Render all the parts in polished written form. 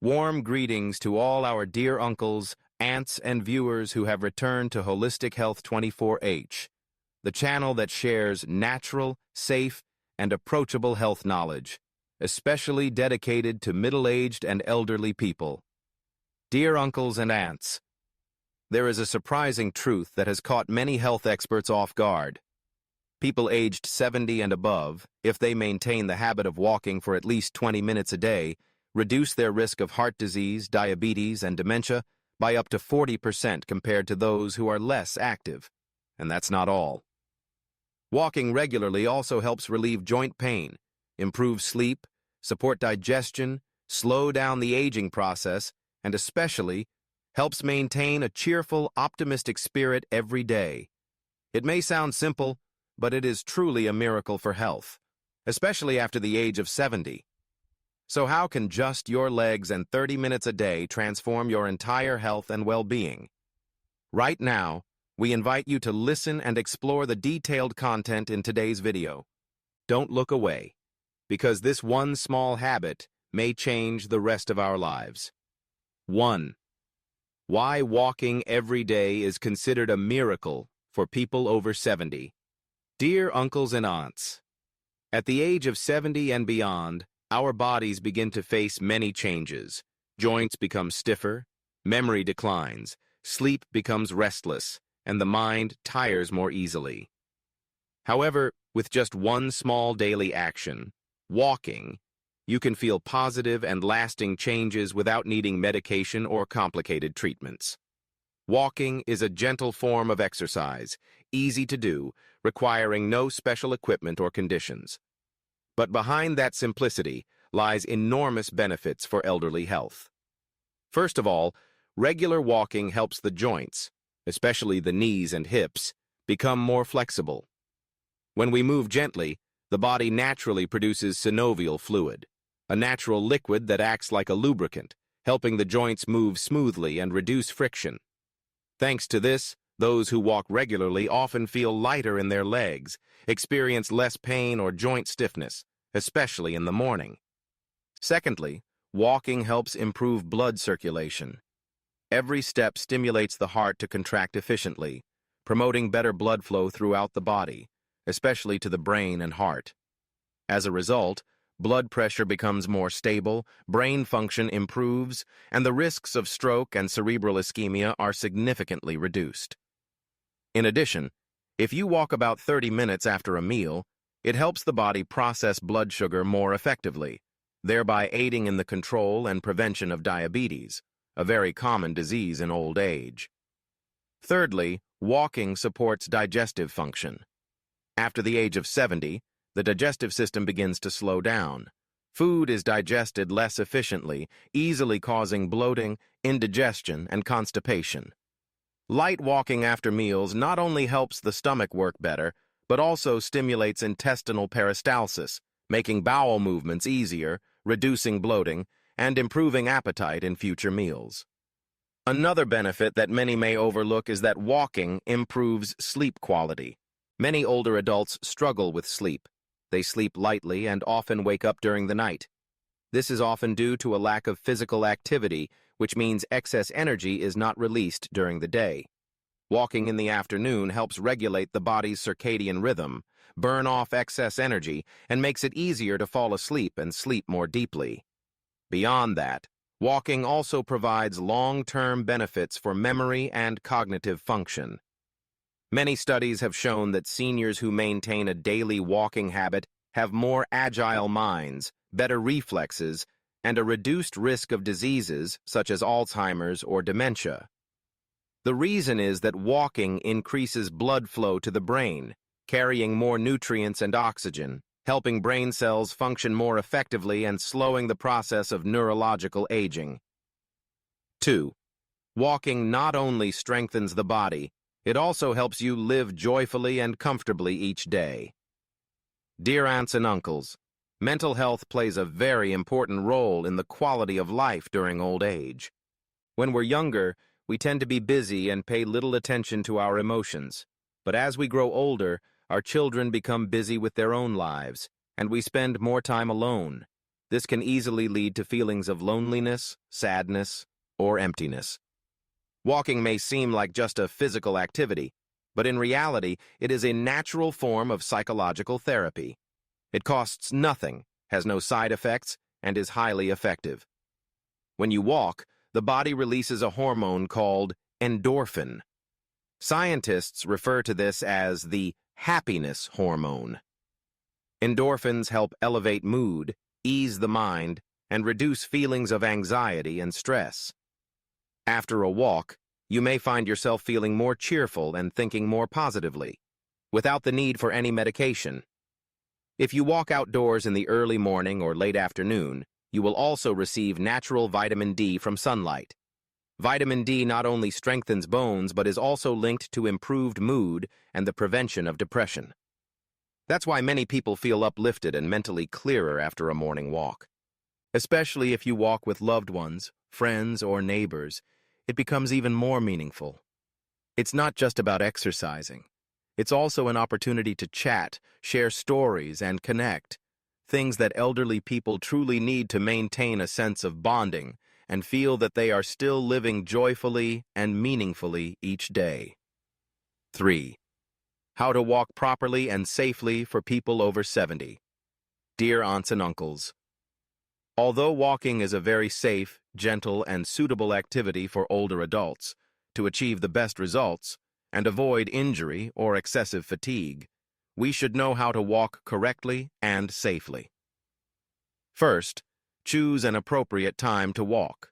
Warm greetings to all our dear uncles, aunts, and viewers who have returned to Holistic Health 24H, the channel that shares natural, safe, and approachable health knowledge, especially dedicated to middle-aged and elderly people. Dear uncles and aunts, there is a surprising truth that has caught many health experts off guard. People aged 70 and above, if they maintain the habit of walking for at least 20 minutes a day, reduce their risk of heart disease, diabetes, and dementia by up to 40% compared to those who are less active. And that's not all. Walking regularly also helps relieve joint pain, improve sleep, support digestion, slow down the aging process, and especially helps maintain a cheerful, optimistic spirit every day. It may sound simple, but it is truly a miracle for health, especially after the age of 70. So how can just your legs and 30 minutes a day transform your entire health and well-being? Right now, we invite you to listen and explore the detailed content in today's video. Don't look away, because this one small habit may change the rest of our lives. 1. Why walking every day is considered a miracle for people over 70. Dear uncles and aunts, at the age of 70 and beyond, our bodies begin to face many changes. Joints become stiffer, memory declines, sleep becomes restless, and the mind tires more easily. However, with just one small daily action, walking, you can feel positive and lasting changes without needing medication or complicated treatments. Walking is a gentle form of exercise, easy to do, requiring no special equipment or conditions. But behind that simplicity lies enormous benefits for elderly health. First of all, regular walking helps the joints, especially the knees and hips, become more flexible. When we move gently, the body naturally produces synovial fluid, a natural liquid that acts like a lubricant, helping the joints move smoothly and reduce friction. Thanks to this, those who walk regularly often feel lighter in their legs, experience less pain or joint stiffness, especially in the morning. Secondly, walking helps improve blood circulation. Every step stimulates the heart to contract efficiently, promoting better blood flow throughout the body, especially to the brain and heart. As a result, blood pressure becomes more stable, brain function improves, and the risks of stroke and cerebral ischemia are significantly reduced. In addition, if you walk about 30 minutes after a meal, it helps the body process blood sugar more effectively, thereby aiding in the control and prevention of diabetes, a very common disease in old age. Thirdly, walking supports digestive function. After the age of 70, the digestive system begins to slow down. Food is digested less efficiently, easily causing bloating, indigestion, and constipation. Light walking after meals not only helps the stomach work better, but also stimulates intestinal peristalsis, making bowel movements easier, reducing bloating, and improving appetite in future meals. Another benefit that many may overlook is that walking improves sleep quality. Many older adults struggle with sleep. They sleep lightly and often wake up during the night. This is often due to a lack of physical activity, which means excess energy is not released during the day. Walking in the afternoon helps regulate the body's circadian rhythm, burn off excess energy, and makes it easier to fall asleep and sleep more deeply. Beyond that, walking also provides long-term benefits for memory and cognitive function. Many studies have shown that seniors who maintain a daily walking habit have more agile minds, better reflexes, and a reduced risk of diseases such as Alzheimer's or dementia. The reason is that walking increases blood flow to the brain, carrying more nutrients and oxygen, helping brain cells function more effectively and slowing the process of neurological aging. 2. Walking not only strengthens the body, it also helps you live joyfully and comfortably each day. Dear aunts and uncles, mental health plays a very important role in the quality of life during old age. When we're younger, we tend to be busy and pay little attention to our emotions. But as we grow older, our children become busy with their own lives, and we spend more time alone. this can easily lead to feelings of loneliness, sadness, or emptiness. Walking may seem like just a physical activity, but in reality, it is a natural form of psychological therapy. It costs nothing, has no side effects, and is highly effective. When you walk, the body releases a hormone called endorphin. Scientists refer to this as the happiness hormone. Endorphins help elevate mood, ease the mind, and reduce feelings of anxiety and stress. After a walk, you may find yourself feeling more cheerful and thinking more positively, without the need for any medication. If you walk outdoors in the early morning or late afternoon, you will also receive natural vitamin D from sunlight. Vitamin D not only strengthens bones but is also linked to improved mood and the prevention of depression. That's why many people feel uplifted and mentally clearer after a morning walk. Especially if you walk with loved ones, friends, or neighbors, it becomes even more meaningful. It's not just about exercising. It's also an opportunity to chat, share stories, and connect, things that elderly people truly need to maintain a sense of bonding and feel that they are still living joyfully and meaningfully each day. 3. How to walk properly and safely for people over 70. Dear aunts and uncles, although walking is a very safe, gentle, and suitable activity for older adults to achieve the best results and avoid injury or excessive fatigue, we should know how to walk correctly and safely. First, choose an appropriate time to walk.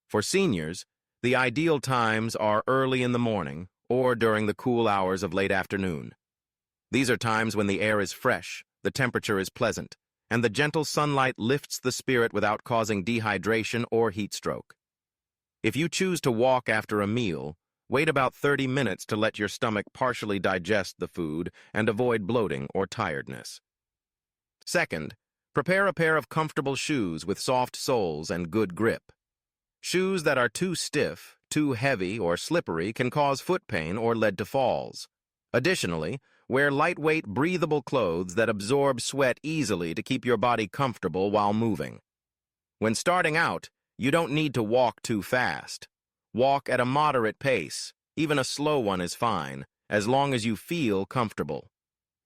For seniors, the ideal times are early in the morning or during the cool hours of late afternoon. These are times when the air is fresh, the temperature is pleasant, and the gentle sunlight lifts the spirit without causing dehydration or heat stroke. If you choose to walk after a meal, wait about 30 minutes to let your stomach partially digest the food and avoid bloating or tiredness. Second, prepare a pair of comfortable shoes with soft soles and good grip. Shoes that are too stiff, too heavy, or slippery can cause foot pain or lead to falls. Additionally, wear lightweight, breathable clothes that absorb sweat easily to keep your body comfortable while moving. When starting out, you don't need to walk too fast. Walk at a moderate pace, even a slow one is fine, as long as you feel comfortable.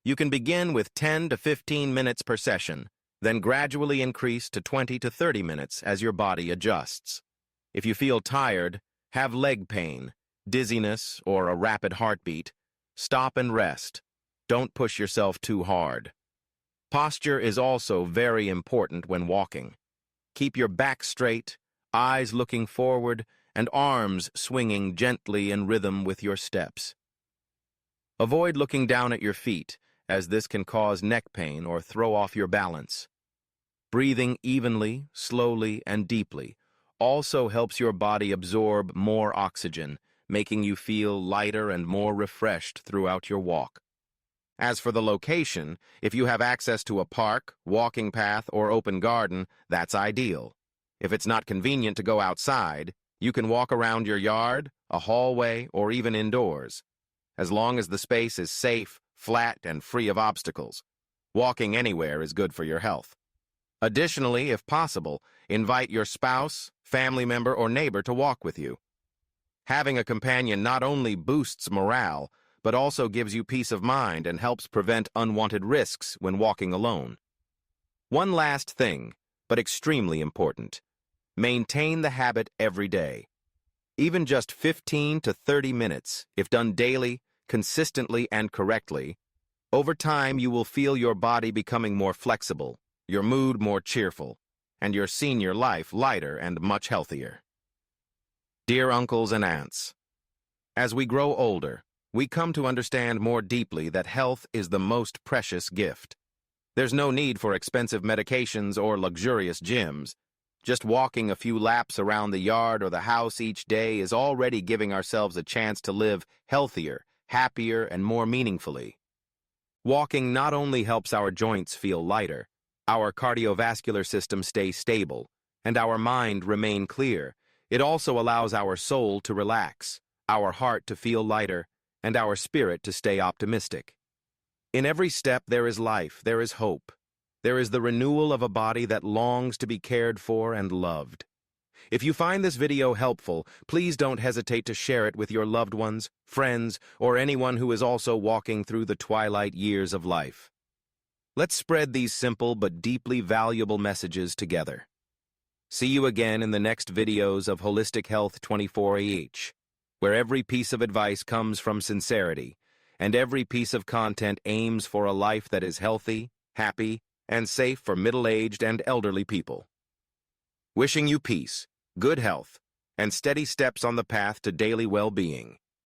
You can begin with 10 to 15 minutes per session, then gradually increase to 20 to 30 minutes as your body adjusts. If you feel tired, have leg pain, dizziness, or a rapid heartbeat, stop and rest. Don't push yourself too hard. Posture is also very important when walking. Keep your back straight, eyes looking forward, and arms swinging gently in rhythm with your steps. Avoid looking down at your feet, as this can cause neck pain or throw off your balance. Breathing evenly, slowly, and deeply also helps your body absorb more oxygen, making you feel lighter and more refreshed throughout your walk. As for the location, if you have access to a park, walking path, or open garden, that's ideal. If it's not convenient to go outside, you can walk around your yard, a hallway, or even indoors. As long as the space is safe, flat, and free of obstacles, walking anywhere is good for your health. Additionally, if possible, invite your spouse, family member, or neighbor to walk with you. Having a companion not only boosts morale, but also gives you peace of mind and helps prevent unwanted risks when walking alone. One last thing, but extremely important. Maintain the habit every day. Even just 15 to 30 minutes, if done daily, consistently, and correctly, over time you will feel your body becoming more flexible, your mood more cheerful, and your senior life lighter and much healthier. Dear uncles and aunts, as we grow older, we come to understand more deeply that health is the most precious gift. There's no need for expensive medications or luxurious gyms. Just walking a few laps around the yard or the house each day is already giving ourselves a chance to live healthier, happier, and more meaningfully. Walking not only helps our joints feel lighter, our cardiovascular system stay stable, and our mind remain clear, it also allows our soul to relax, our heart to feel lighter, and our spirit to stay optimistic. In every step there is life, there is hope. There is the renewal of a body that longs to be cared for and loved. If you find this video helpful, please don't hesitate to share it with your loved ones, friends, or anyone who is also walking through the twilight years of life. Let's spread these simple but deeply valuable messages together. See you again in the next videos of Holistic Health 24-AH, where every piece of advice comes from sincerity, and every piece of content aims for a life that is healthy, happy, and safe for middle-aged and elderly people. Wishing you peace, good health, and steady steps on the path to daily well-being.